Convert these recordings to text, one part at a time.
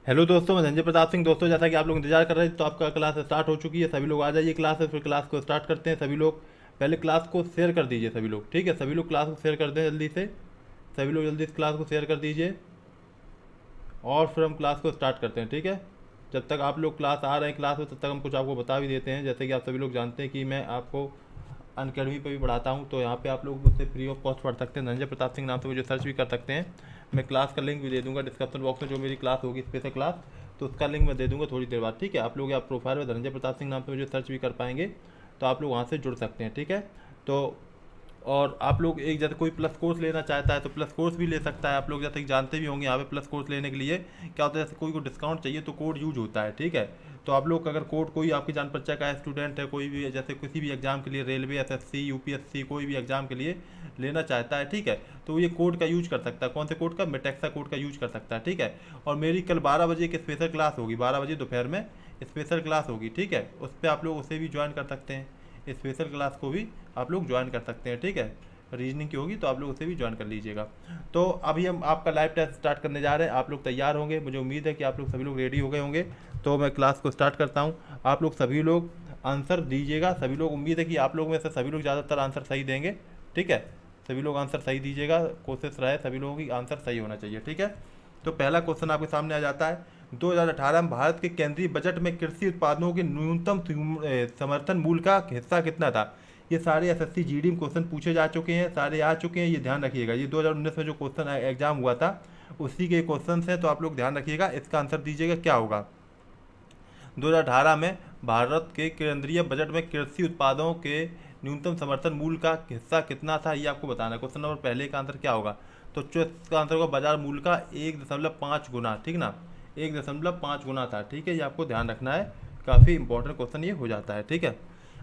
Hello दोस्तों, मैं संजय प्रताप सिंह। दोस्तों, जैसा कि आप लोग इंतजार कर रहे थे तो आपका क्लास स्टार्ट हो चुकी है। सभी लोग आ जाइए क्लास है, फिर क्लास को स्टार्ट करते हैं। सभी लोग पहले क्लास को शेयर कर दीजिए। सभी लोग ठीक है, सभी लोग क्लास को शेयर कर दें जल्दी से। सभी लोग जल्दी से क्लास को शेयर कर दीजिए और फिर हम क्लास को स्टार्ट करते हैं। ठीक है, जब तक आप लोग क्लास आ रहे हैं क्लास में तब तक हम कुछ आपको बता भी देते हैं। जैसे कि आप सभी लोग जानते हैं कि मैं आपको अनकेडमी पर भी पढ़ाता हूँ, तो यहाँ पे आप लोग मुझसे फ्री ऑफ कॉस्ट पढ़ सकते हैं। संजय प्रताप सिंह नाम से मुझे सर्च भी कर सकते हैं। मैं क्लास का लिंक भी दे दूंगा डिस्क्रिप्शन बॉक्स में। जो मेरी क्लास होगी स्पेशल क्लास, तो उसका लिंक मैं दे दूंगा थोड़ी देर बाद। ठीक है, आप लोग आप प्रोफाइल में धनंजय प्रताप सिंह नाम से मुझे सर्च भी कर पाएंगे, तो आप लोग वहाँ से जुड़ सकते हैं। ठीक है, तो और आप लोग एक जैसे कोई प्लस कोर्स लेना चाहता है तो प्लस कोर्स भी ले सकता है। आप लोग जैसे कि जानते भी होंगे, यहाँ पे प्लस कोर्स लेने के लिए क्या होता है, जैसे कोई को डिस्काउंट चाहिए तो कोड यूज होता है। ठीक है, तो आप लोग अगर कोड कोई आपकी जान परिचय का स्टूडेंट है, कोई भी जैसे किसी भी एग्जाम के लिए, रेलवे, एसएससी, यूपीएससी, कोई भी एग्जाम के लिए लेना चाहता है, ठीक है, तो ये कोड का यूज कर सकता है। कौन से कोड का? मेटेक्सा कोड का यूज कर सकता है। ठीक है, और मेरी कल 12 बजे की स्पेशल क्लास होगी, 12 बजे दोपहर में स्पेशल क्लास होगी। ठीक है, उस पर आप लोग उसे भी ज्वाइन कर सकते हैं। स्पेशल क्लास को भी आप लोग ज्वाइन कर सकते हैं। ठीक है, रीजनिंग की होगी तो आप लोग उसे भी ज्वाइन कर लीजिएगा। तो अभी हम आपका लाइव टेस्ट स्टार्ट करने जा रहे हैं। आप लोग तैयार होंगे, मुझे उम्मीद है कि आप लोग सभी लोग रेडी हो गए होंगे। तो मैं क्लास को स्टार्ट करता हूँ। आप लोग सभी लोग आंसर दीजिएगा। सभी लोग, उम्मीद है कि आप लोग में से सभी लोग ज़्यादातर आंसर सही देंगे। ठीक है, सभी लोग आंसर सही दीजिएगा। कोशिश रहे सभी लोगों की आंसर सही होना चाहिए। ठीक है, तो पहला क्वेश्चन आपके सामने आ जाता है। 2018 में भारत के केंद्रीय बजट में कृषि उत्पादों के न्यूनतम समर्थन मूल्य का हिस्सा कितना था? ये सारे एसएससी जीडी में क्वेश्चन पूछे जा चुके हैं, सारे आ चुके हैं, ये ध्यान रखिएगा। ये 2019 में जो क्वेश्चन एग्जाम हुआ था उसी के क्वेश्चन हैं, तो आप लोग ध्यान रखिएगा। इसका आंसर दीजिएगा क्या होगा। 2018 में भारत के केंद्रीय बजट में कृषि उत्पादों के न्यूनतम समर्थन मूल्य का हिस्सा कितना था, ये आपको बताना है। क्वेश्चन नंबर पहले का आंसर क्या होगा? तो जो इसका आंसर होगा बाजार मूल्य का 1.5 गुना। ठीक ना, 1.5 गुना था। ठीक है, ये आपको ध्यान रखना है। काफ़ी इंपॉर्टेंट क्वेश्चन ये हो जाता है। ठीक है,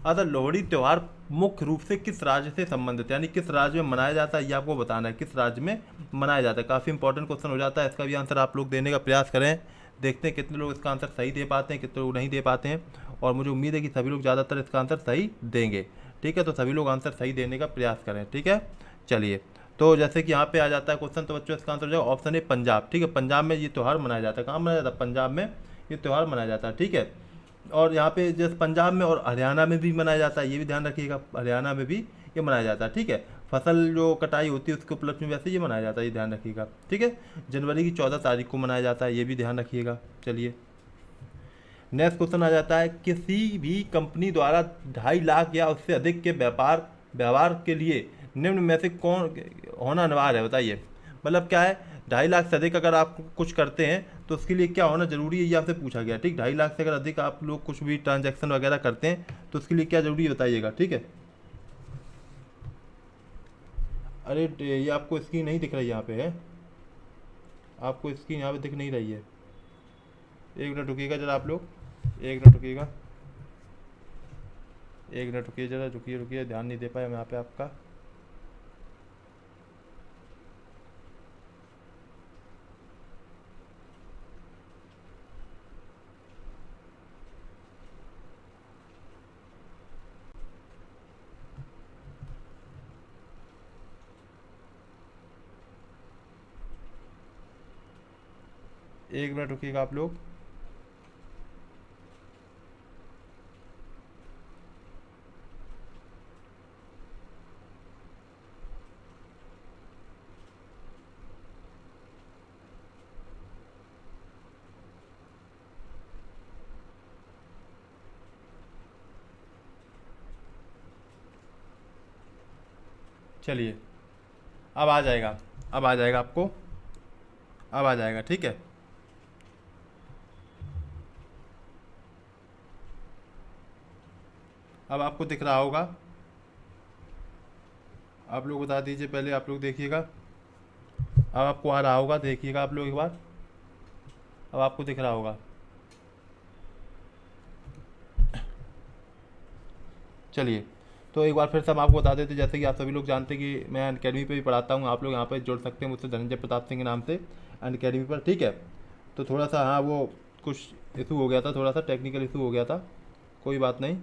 अतः लोहड़ी त्यौहार मुख्य रूप से किस राज्य से संबंधित, यानी किस राज्य में मनाया जाता है, ये आपको बताना है। किस राज्य में मनाया जाता है, काफ़ी इंपॉर्टेंट क्वेश्चन हो जाता है। इसका भी आंसर आप लोग देने का प्रयास करें। देखते हैं कितने लोग इसका आंसर सही दे पाते हैं, कितने लोग नहीं दे पाते हैं। और मुझे उम्मीद है कि सभी लोग ज़्यादातर इसका आंसर सही देंगे। ठीक है, तो सभी लोग आंसर सही देने का प्रयास करें। ठीक है, चलिए, तो जैसे कि यहाँ पे आ जाता है क्वेश्चन, तो बच्चों इसका आंसर हो जाएगा ऑप्शन ए पंजाब। ठीक है, पंजाब में ये त्यौहार मनाया जाता है। कहाँ मनाया जाता है? पंजाब में ये त्यौहार मनाया जाता है। ठीक है, और यहाँ पे जैसे पंजाब में और हरियाणा में भी मनाया जाता है, ये भी ध्यान रखिएगा। हरियाणा में भी ये मनाया जाता है। ठीक है, फसल जो कटाई होती है उसके उपलक्ष्य में वैसे ये मनाया जाता है, ये ध्यान रखिएगा। ठीक है, जनवरी की 14 तारीख को मनाया जाता है, ये भी ध्यान रखिएगा। चलिए, नेक्स्ट क्वेश्चन आ जाता है। किसी भी कंपनी द्वारा 2.5 लाख या उससे अधिक के व्यवहार के लिए निम्न में से कौन होना अनिवार्य है? बताइए, मतलब क्या है? 2.5 लाख से अधिक अगर आप कुछ करते हैं तो उसके लिए क्या होना जरूरी है, ये आपसे पूछा गया। ठीक, 2.5 लाख से अगर अधिक आप लोग कुछ भी ट्रांजैक्शन वगैरह करते हैं तो उसके लिए क्या जरूरी है बताइएगा। ठीक है, अरे ये आपको स्क्रीन नहीं दिख रही यहाँ पे है, आपको स्क्रीन यहाँ पे दिख नहीं रही है। एक मिनट रुकिएगा जरा आप लोग, एक मिनट रुकिएगा, एक मिनट रुकिए जरा, रुकिए रुकिए, ध्यान नहीं दे पाया मैं यहाँ पे आपका। एक मिनट रुकिएगा आप लोग। चलिए, अब आ जाएगा, अब आ जाएगा आपको, अब आ जाएगा। ठीक है, अब आपको दिख रहा होगा। आप लोग बता दीजिए, पहले आप लोग देखिएगा। अब आपको आ रहा होगा, देखिएगा आप लोग एक बार। अब आपको दिख रहा होगा। चलिए, तो एक बार फिर से हम आपको बता देते, जैसे कि आप सभी लोग जानते हैं कि मैं अनकेडमी पे भी पढ़ाता हूँ। आप लोग यहाँ पे जुड़ सकते हैं मुझसे धनंजय प्रताप सिंह के नाम से अनकेडमी पर। ठीक है, तो थोड़ा सा हाँ वो कुछ इशू हो गया था, थोड़ा सा टेक्निकल इशू हो गया था, कोई बात नहीं।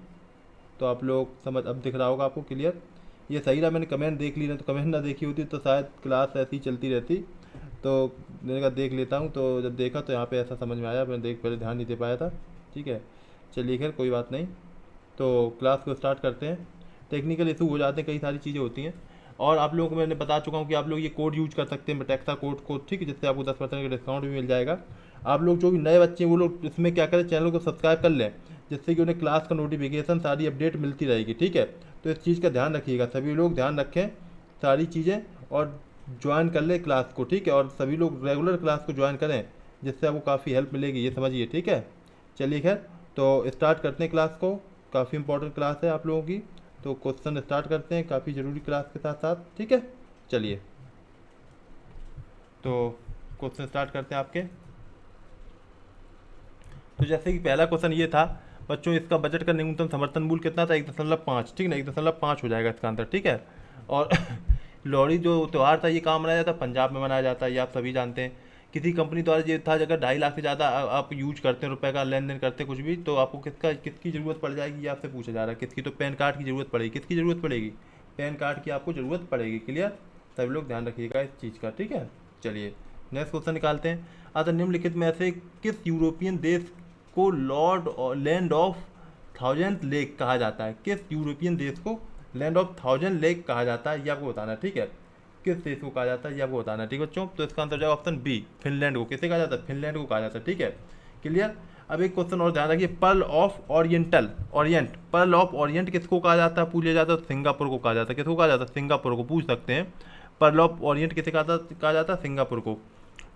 तो आप लोग समझ, अब दिख रहा होगा आपको क्लियर। ये सही रहा, मैंने कमेंट देख ली ना, तो कमेंट ना देखी होती तो शायद क्लास ऐसी ही चलती रहती। तो मैंने कहा देख लेता हूँ, तो जब देखा तो यहाँ पे ऐसा समझ में आया, मैं पहले ध्यान नहीं दे पाया था। ठीक है, चलिए खैर कोई बात नहीं। तो क्लास को स्टार्ट करते हैं। टेक्निकल इशू हो जाते हैं, कई सारी चीज़ें होती हैं। और आप लोगों को मैंने बता चुका हूँ कि आप लोग ये कोड यूज कर सकते हैं, बटेक्सा कोड, ठीक है, जिससे आपको 10% का डिस्काउंट भी मिल जाएगा। आप लोग जो भी नए बच्चे हैं वो लोग इसमें क्या करें, चैनल को सब्सक्राइब कर लें, जिससे कि उन्हें क्लास का नोटिफिकेशन, सारी अपडेट मिलती रहेगी। ठीक है, तो इस चीज़ का ध्यान रखिएगा, सभी लोग ध्यान रखें सारी चीज़ें, और ज्वाइन कर ले क्लास को। ठीक है, और सभी लोग रेगुलर क्लास को ज्वाइन करें, जिससे आपको काफ़ी हेल्प मिलेगी, ये समझिए। ठीक है, चलिए खैर तो स्टार्ट करते हैं क्लास को। काफ़ी इंपॉर्टेंट क्लास है आप लोगों की, तो क्वेश्चन स्टार्ट करते हैं काफ़ी ज़रूरी क्लास के साथ साथ। ठीक है, चलिए तो क्वेश्चन स्टार्ट करते हैं आपके। तो जैसे कि पहला क्वेश्चन ये था बच्चों, इसका बजट का न्यूनतम समर्थन मूल्य कितना था? 1.5, ठीक ना, 1.5 हो जाएगा इसका आंसर। ठीक है, और लोहड़ी जो त्यौहार था ये कहाँ मनाया जाता है? पंजाब में मनाया जाता है, ये आप सभी जानते हैं। किसी कंपनी द्वारा ये था, अगर 2.5 लाख से ज़्यादा आप यूज करते हैं, रुपए का लेन देन करते हैं कुछ भी, तो आपको किसकी ज़रूरत पड़ जाएगी, ये आपसे पूछा जा रहा है। किसकी? तो पैन कार्ड की ज़रूरत पड़ेगी। किसकी ज़रूरत पड़ेगी? पैन कार्ड की आपको ज़रूरत पड़ेगी। क्लियर? सभी लोग ध्यान रखिएगा इस चीज़ का। ठीक है, चलिए नेक्स्ट क्वेश्चन निकालते हैं। अतः निम्नलिखित में से किस यूरोपियन देश को लैंड ऑफ 1000 लेक कहा जाता है? किस यूरोपियन देश को लैंड ऑफ 1000 लेक कहा जाता है, ये आपको बताना है। ठीक है, किस देश को कहा जाता है ये आपको बताना है। ठीक है बच्चों, तो इसका आंसर जाएगा ऑप्शन बी, फिनलैंड को। किसे कहा जाता है? फिनलैंड को कहा जाता है। ठीक है, क्लियर। अब एक क्वेश्चन और ध्यान रखिए, pearl of Orient, pearl of Orient किसको कहा जाता है? पूछा जाता है सिंगापुर को कहा जाता है। किसको कहा जाता है? सिंगापुर को। पूछ सकते हैं, पर्ल ऑफ ओरिएंट किसे कहा जाता है? सिंगापुर को।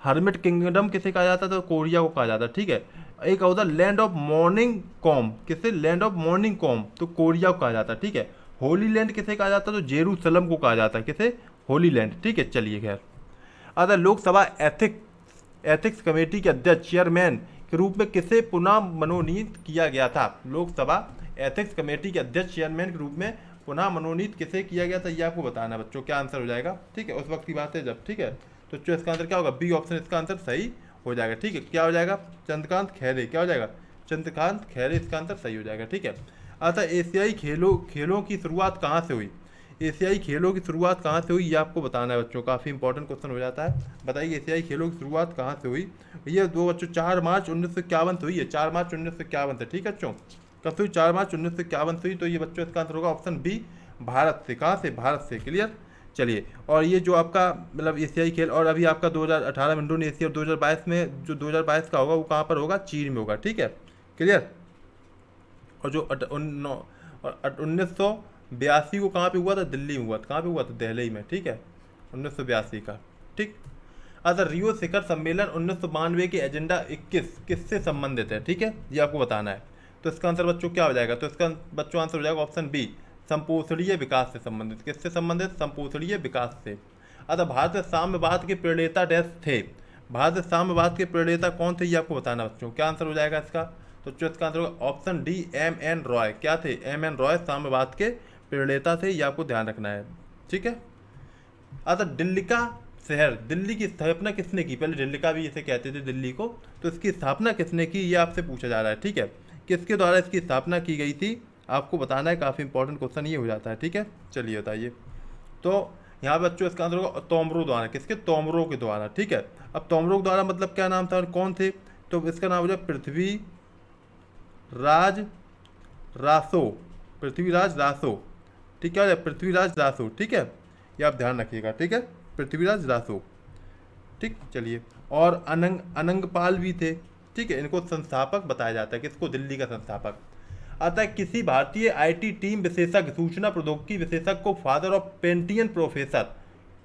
हर्मिट किंगडम किसे कहा जाता है? तो कोरिया को कहा जाता है। ठीक है, एक होता है लैंड ऑफ मॉर्निंग कॉम, किसे? लैंड ऑफ मॉर्निंग कॉम, तो कोरिया को कहा जाता है। ठीक है, होली लैंड किसे कहा जाता है? तो जेरूसलम को कहा जाता है। किसे? होली लैंड। ठीक है, चलिए खैर। अगर लोकसभा एथिक्स कमेटी के अध्यक्ष, चेयरमैन के रूप में किसे पुनः मनोनीत किया गया था? लोकसभा एथिक्स कमेटी के अध्यक्ष, चेयरमैन के रूप में पुनः मनोनीत किसे किया गया था, ये आपको बताना बच्चों। क्या आंसर हो जाएगा? ठीक है, उस वक्त की बात है जब। ठीक है, तो इसका आंसर क्या होगा? बी ऑप्शन इसका आंसर सही हो जाएगा। ठीक है, क्या हो जाएगा? चंद्रकांत खैरे। क्या हो जाएगा? चंद्रकांत खैरे इसका आंसर सही हो जाएगा। ठीक है, अतः एशियाई खेलों की शुरुआत कहाँ से हुई? एशियाई खेलों की शुरुआत कहाँ से हुई, ये आपको बताना है बच्चों। काफ़ी इंपॉर्टेंट क्वेश्चन हो जाता है। बताइए एशियाई खेलों की शुरुआत कहाँ से हुई? ये दो बच्चों 4 मार्च 1951 से हुई है। 4 मार्च 1951 से। ठीक है बच्चों, कब से हुई? 4 मार्च 1951 से हुई। तो ये बच्चों इसका आंसर होगा ऑप्शन बी, भारत से। कहाँ से? भारत से। क्लियर। चलिए, और ये जो आपका मतलब एशियाई खेल, और अभी आपका 2018 में इंडोनेशिया, और 2022 में जो 2022 का होगा वो कहाँ पर होगा? चीन में होगा। ठीक है, क्लियर। और जो 1982 को कहाँ पे हुआ था? दिल्ली में हुआ था। कहाँ पे हुआ था? दिल्ली में। ठीक है, 1982 का। ठीक। अच्छा, रियो शिखर सम्मेलन 1992 के एजेंडा 21 किससे संबंधित है? ठीक है, ये आपको बताना है। तो इसका आंसर बच्चों क्या हो जाएगा? तो इसका बच्चों आंसर हो जाएगा ऑप्शन बी, संपोषणीय विकास से संबंधित। किससे संबंधित? संपोषणीय विकास से। अच्छा, भारत साम्यवाद के प्रणेता डैश थे? भारत साम्यवाद के प्रणेता कौन थे, ये आपको बताना बच्चों। क्या आंसर हो जाएगा इसका? तो जो इसका आंसर होगा ऑप्शन डी, M.N. रॉय। क्या थे? M.N. रॉय साम्यवाद के प्रणेता थे, ये आपको ध्यान रखना है। ठीक है। अच्छा, दिल्लिका शहर, दिल्ली की स्थापना किसने की? पहले दिल्लिका भी इसे कहते थे दिल्ली को, तो इसकी स्थापना किसने की, ये आपसे पूछा जा रहा है। ठीक है, किसके द्वारा इसकी स्थापना की गई थी, आपको बताना है। काफ़ी इंपॉर्टेंट क्वेश्चन ये हो जाता है। ठीक है, चलिए बताइए। तो यहाँ बच्चों इसका आंसर होगा तोमरो द्वारा। किसके? तोमरो के द्वारा। ठीक है, अब तोमरो द्वारा मतलब क्या नाम था, कौन थे? तो इसका नाम हो जाए पृथ्वीराज रासो। पृथ्वीराज रासो। ठीक है, पृथ्वीराज रासो। ठीक है, ये आप ध्यान रखिएगा। ठीक है, पृथ्वीराज रासो। ठीक, चलिए। और अनंगपाल भी थे। ठीक है, इनको संस्थापक बताया जाता है। किसको? दिल्ली का संस्थापक। अतः किसी भारतीय आईटी टीम विशेषज्ञ, सूचना प्रौद्योगिकी विशेषज्ञ को फादर ऑफ पेंटियन प्रोफेसर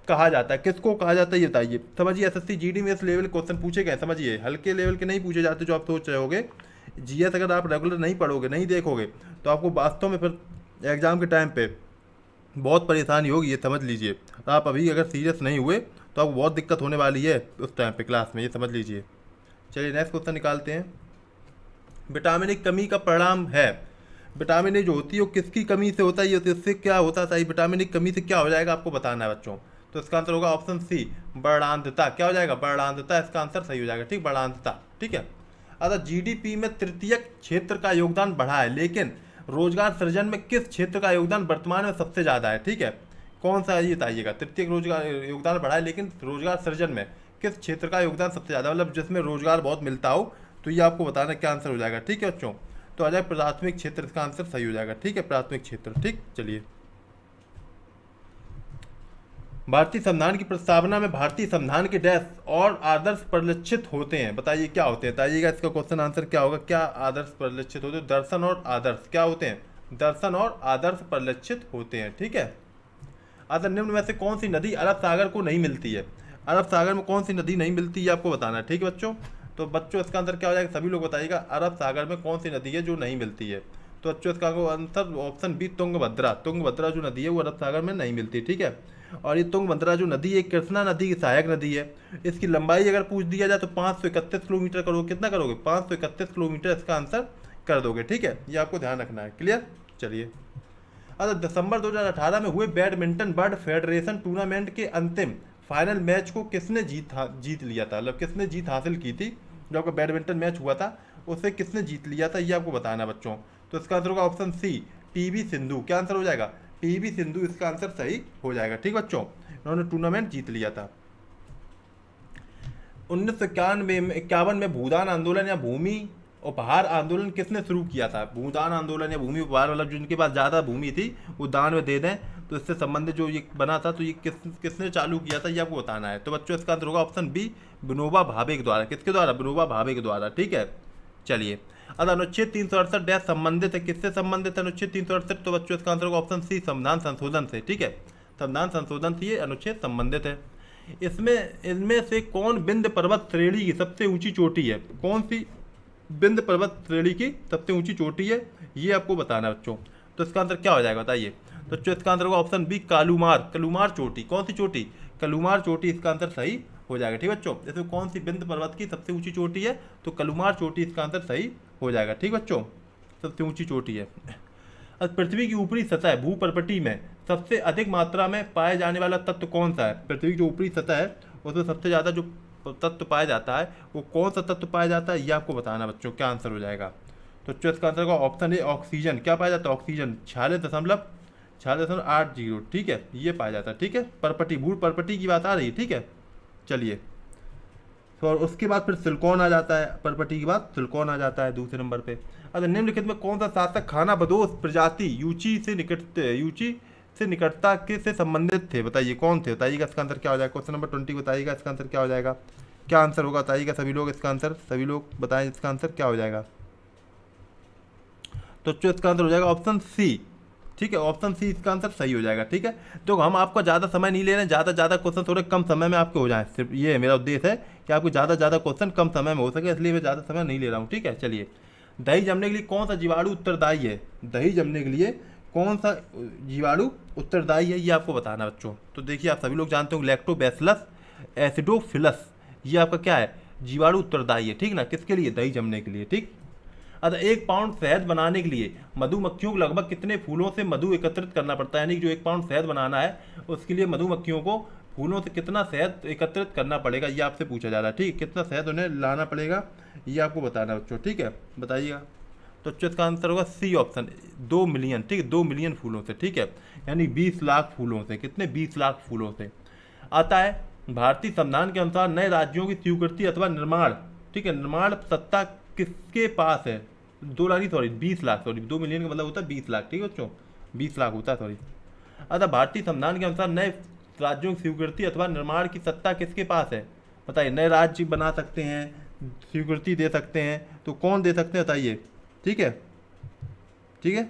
कहा जाता है। किसको कहा जाता है ये बताइए। समझिए, एसएससी जीडी में इस लेवल के क्वेश्चन पूछे गए। समझिए, हल्के लेवल के नहीं पूछे जाते जो आप सोच रहे होगे। जीएस अगर आप रेगुलर नहीं पढ़ोगे, नहीं देखोगे, तो आपको वास्तव में फिर एग्जाम के टाइम पे बहुत परेशानी होगी, ये समझ लीजिए। तो आप अभी अगर सीरियस नहीं हुए तो आपको बहुत दिक्कत होने वाली है उस टाइम पे क्लास में, ये समझ लीजिए। चलिए नेक्स्ट क्वेश्चन निकालते हैं। विटामिन की कमी का परिणाम है। विटामिन ए जो होती है वो किसकी कमी से होता है, ये तो इससे क्या होता है? विटामिन की कमी से क्या हो जाएगा, आपको बताना है बच्चों। तो इसका आंसर होगा ऑप्शन सी, वर्णांधता। क्या हो जाएगा? वर्णांधता इसका आंसर सही हो जाएगा। ठीक, वर्णांधता। ठीक है। अतः जीडीपी में तृतीयक क्षेत्र का योगदान बढ़ा है, लेकिन रोजगार सृजन में किस क्षेत्र का योगदान वर्तमान में सबसे ज़्यादा है? ठीक है, कौन सा है ये बताइएगा। तृतीयक रोजगार योगदान बढ़ा है, लेकिन रोजगार सृजन में किस क्षेत्र का योगदान सबसे ज़्यादा, मतलब जिसमें रोजगार बहुत मिलता हो, तो ये आपको बताना क्या आंसर हो जाएगा। ठीक है बच्चों, तो आ जाए प्राथमिक क्षेत्र, इसका आंसर सही हो जाएगा। ठीक है, प्राथमिक क्षेत्र। ठीक, चलिए भारतीय संविधान की प्रस्तावना में भारतीय संविधान के डैश और आदर्श परिलक्षित होते हैं, बताइए क्या होते हैं, बताइएगा इसका क्वेश्चन आंसर क्या होगा। क्या आदर्श परिलक्षित होते हैं, दर्शन और आदर्श क्या होते हैं, दर्शन और आदर्श परिलक्षित होते हैं। ठीक है, अतः निम्न में से कौन सी नदी अरब सागर को नहीं मिलती है, अरब सागर में कौन सी नदी नहीं मिलती है आपको बताना है। ठीक है बच्चों, तो बच्चों इसका आंसर क्या हो जाएगा, सभी लोग बताइएगा अरब सागर में कौन सी नदी है जो नहीं मिलती है। तो बच्चों इसका answer option B Tungabhadra, Tungabhadra जो नदी है वो अरब सागर में नहीं मिलती। ठीक है, और ये तुंगभद्रा जो नदी है कृष्णा नदी की सहायक नदी है। इसकी लंबाई अगर पूछ दिया जाए तो 531 किलोमीटर करोगे, कितना करोगे, 531 किलोमीटर इसका आंसर कर दोगे। ठीक है, ये आपको ध्यान रखना है। क्लियर, चलिए अच्छा, दिसंबर 2018 में हुए बैडमिंटन वर्ल्ड फेडरेशन टूर्नामेंट के अंतिम फाइनल मैच को किसने जीत लिया था, मतलब किसने जीत हासिल की थी, जो आपका बैडमिंटन मैच हुआ था उसे किसने जीत लिया था, ये आपको बताना है बच्चों। तो इसका आंसर होगा ऑप्शन सी, पीवी सिंधु। क्या आंसर हो जाएगा, पीवी सिंधु इसका आंसर सही हो जाएगा। ठीक बच्चों, उन्होंने टूर्नामेंट जीत लिया था। 1951 में भूदान आंदोलन या भूमि उपहार आंदोलन किसने शुरू किया था, भूदान आंदोलन या भूमि उपहार, मतलब जिनके पास ज़्यादा भूमि थी वो दान में दे दें, तो इससे संबंधित जो ये बना था, तो ये किसने चालू किया था, ये आपको बताना है। तो बच्चों इसका आंसर होगा ऑप्शन बी, विनोबा भावे के द्वारा। किसके द्वारा, विनोबा भावे के द्वारा। ठीक है, चलिए अब अनुच्छेद 368 डैश संबंधित है, किससे संबंधित है अनुच्छेद 368, तो बच्चों इसका आंसर होगा ऑप्शन सी, संविधान संशोधन से। ठीक है, संविधान संशोधन से ये अनुच्छेद संबंधित है। इनमें से कौन विंध्य पर्वत श्रेणी की सबसे ऊंची चोटी है, कौन सी विंध्य पर्वत श्रेणी की सबसे ऊंची चोटी है, ये आपको बताना है बच्चों। तो इसका आंसर क्या हो जाएगा बताइए। तो बच्चों इसका आंसर होगा ऑप्शन बी, कालूमार, कलूमार चोटी। कौन सी चोटी, कलूमार चोटी इसका आंसर सही हो जाएगा। ठीक बच्चों, इसमें कौन सी विंध्य पर्वत की सबसे ऊंची चोटी है, तो कलूमार चोटी इसका आंसर सही हो जाएगा। ठीक बच्चों, सबसे ऊंची चोटी है। अब पृथ्वी की ऊपरी सतह भूपर्पटी में सबसे अधिक मात्रा में पाए जाने वाला तत्व कौन सा है, पृथ्वी की जो ऊपरी सतह है उसमें सबसे ज़्यादा जो तत्व पाया जाता है वो कौन सा तत्व पाया जाता है, ये आपको बताना बच्चों। क्या आंसर हो जाएगा, तो बच्चों इसका आंसर होगा ऑप्शन ए, ऑक्सीजन। क्या पाया जाता है, ऑक्सीजन 46.80। ठीक है, ये पाया जाता है। ठीक है, परपटी, भू परपटी की बात आ रही है। ठीक है, चलिए और उसके बाद फिर सिलिकॉन आ जाता है, परपटी के बाद सिलिकॉन आ जाता है दूसरे नंबर पे। अच्छा, निम्नलिखित में कौन सा शासक खानाबदोश प्रजाति यूची से निकटता के से संबंधित थे, बताइए कौन थे, बताइएगा इसका आंसर क्या हो जाएगा। क्वेश्चन नंबर 20 बताइएगा इसका आंसर क्या हो जाएगा, क्या आंसर होगा बताइएगा सभी लोग, इसका आंसर सभी लोग बताएं, इसका आंसर क्या हो जाएगा। तो इसका आंसर हो जाएगा ऑप्शन सी। ठीक है, ऑप्शन सी इसका आंसर सही हो जाएगा। ठीक है, तो हम आपका ज़्यादा समय नहीं ले रहे हैं, ज़्यादा क्वेश्चन थोड़े कम समय में आपके हो जाएं, सिर्फ ये मेरा उद्देश्य है कि आपको ज़्यादा क्वेश्चन कम समय में हो सके, इसलिए मैं ज़्यादा समय नहीं ले रहा हूँ। ठीक है, चलिए दही जमने के लिए कौन सा जीवाणु उत्तरदायी है, दही जमने के लिए कौन सा जीवाणु उत्तरदायी है, ये आपको बताना बच्चों। तो देखिए आप सभी लोग जानते हो लैक्टोबैसिलस एसिडोफिलस, ये आपका क्या है, जीवाणु उत्तरदायी है। ठीक ना, किसके लिए, दही जमने के लिए। ठीक, अच्छा 1 पाउंड शहद बनाने के लिए मधुमक्खियों को लगभग कितने फूलों से मधु एकत्रित करना पड़ता है, यानी कि जो 1 पाउंड शहद बनाना है उसके लिए मधुमक्खियों को फूलों से कितना शहद एकत्रित करना पड़ेगा, ये आपसे पूछा जा रहा है। ठीक, कितना शहद उन्हें लाना पड़ेगा, ये आपको बताना है बच्चों। ठीक है, बताइएगा। तो इसका आंसर होगा सी ऑप्शन, 2 मिलियन। ठीक है, 2 मिलियन फूलों से। ठीक है, यानी 20 लाख फूलों से, कितने, 20 लाख फूलों से। आता है भारतीय संविधान के अनुसार नए राज्यों की स्वीकृति अथवा निर्माण, ठीक है, निर्माण सत्ता किसके पास है, 20 लाख, 2 मिलियन का मतलब होता है 20 लाख। ठीक है बच्चों, 20 लाख होता है, सॉरी। अतः भारतीय संविधान के अनुसार नए राज्यों की स्वीकृति अथवा निर्माण की सत्ता किसके पास है, बताइए। नए राज्य बना सकते हैं, स्वीकृति दे सकते हैं, तो कौन दे सकते हैं बताइए। ठीक है, ठीक है,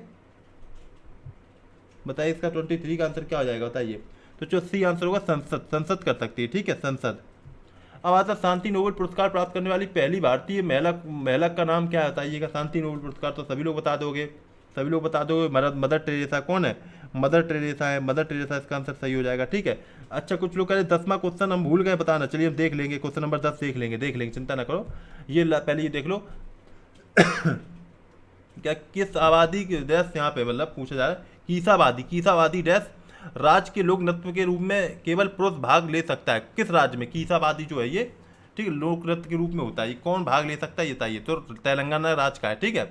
बताइए इसका 23 का आंसर क्या हो जाएगा बताइए। तो जो सी आंसर होगा संसद, संसद कर सकती है। ठीक है, संसद। अब आता शांति नोबेल पुरस्कार प्राप्त करने वाली पहली भारतीय महिला का नाम क्या है बताइएगा। शांति नोबेल पुरस्कार तो सभी लोग बता दोगे, सभी लोग बता दोगे, मदर टेरेसा। कौन है, मदर टेरेसा है, मदर टेरेसा इसका आंसर सही हो जाएगा। ठीक है, अच्छा कुछ लोग कह रहे 10वां क्वेश्चन हम भूल गए बताना, चलिए हम देख लेंगे, क्वेश्चन नंबर 10 देख लेंगे, चिंता ना करो। ये पहले ये देख लो क्या किस आबादी के डैश यहाँ पे मतलब पूछा जा रहा है, कीसावादी डैश राज्य के लोक नृत्य के रूप में केवल पुरुष भाग ले सकता है, किस राज्य में कीसावादी जो है ये, ठीक है, लोक नृत्य के रूप में होता है, ये कौन भाग ले सकता है ये बताइए। तो तेलंगाना राज्य का है। ठीक है,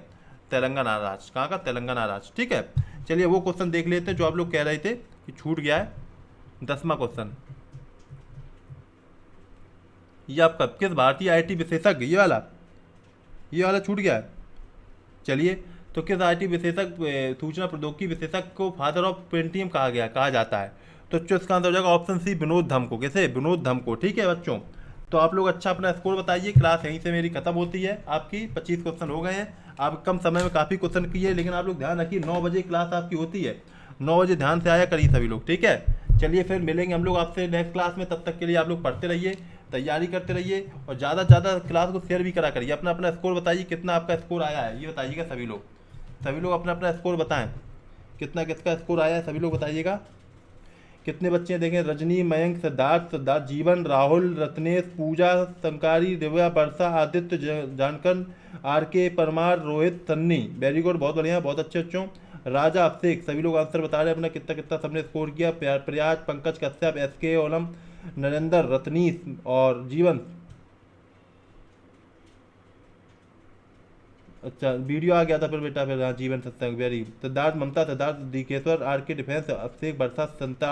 तेलंगाना राज्य, कहाँ का, तेलंगाना राज्य। ठीक है, चलिए वो क्वेश्चन देख लेते हैं जो आप लोग कह रहे थे कि छूट गया है, 10वां क्वेश्चन। ये आपका किस भारतीय आईटी विशेषज्ञ, ये वाला छूट गया है। चलिए, तो किस आईटी विशेषज्ञ सूचना प्रौद्योगिकी विशेषज्ञ को फादर ऑफ पेंटियम कहा जाता है? तो इसका आंसर हो जाएगा ऑप्शन सी, विनोद धम को। कैसे? विनोद धम को। ठीक है बच्चों, तो आप लोग अच्छा अपना स्कोर बताइए। क्लास यहीं से मेरी खत्म होती है। आपकी 25 क्वेश्चन हो गए हैं। आप कम समय में काफ़ी क्वेश्चन किए, लेकिन आप लोग ध्यान रखिए 9 बजे क्लास आपकी होती है। 9 बजे ध्यान से आया करिए सभी लोग। ठीक है, चलिए फिर मिलेंगे हम लोग आपसे नेक्स्ट क्लास में। तब तक के लिए आप लोग पढ़ते रहिए, तैयारी करते रहिए, और ज़्यादा से ज़्यादा क्लास को शेयर भी करा करिए। अपना अपना स्कोर बताइए, कितना आपका स्कोर आया है ये बताइएगा सभी लोग। सभी लोग अपना अपना स्कोर बताएं, कितना किसका स्कोर आया है सभी लोग बताइएगा। कितने बच्चे हैं देखें? रजनी, मयंक, सिद्धार्थ, जीवन, राहुल, रत्नेश, पूजा, संकारी, दिव्या, वर्षा, आदित्य, जानकन, आर के, परमार, रोहित, सन्नी। वेरी गुड, बहुत बढ़िया, बहुत अच्छे बच्चों। राजा, अभिषेक, सभी लोग आंसर बता रहे हैं अपना कितना कितना सबने स्कोर किया। प्रयाज, पंकज कश्यप, एस के, ओलम, नरेंद्र, रत्नीश और जीवन। अच्छा, वीडियो आ गया था फिर बेटा, फिर हाँ जीवन सत्संग। वेरी, सिद्धार्थ, ममता, सिद्धार्थ, दिकेश्वर, आर के, डिफेंस, अभिषेक, वर्षा, संता।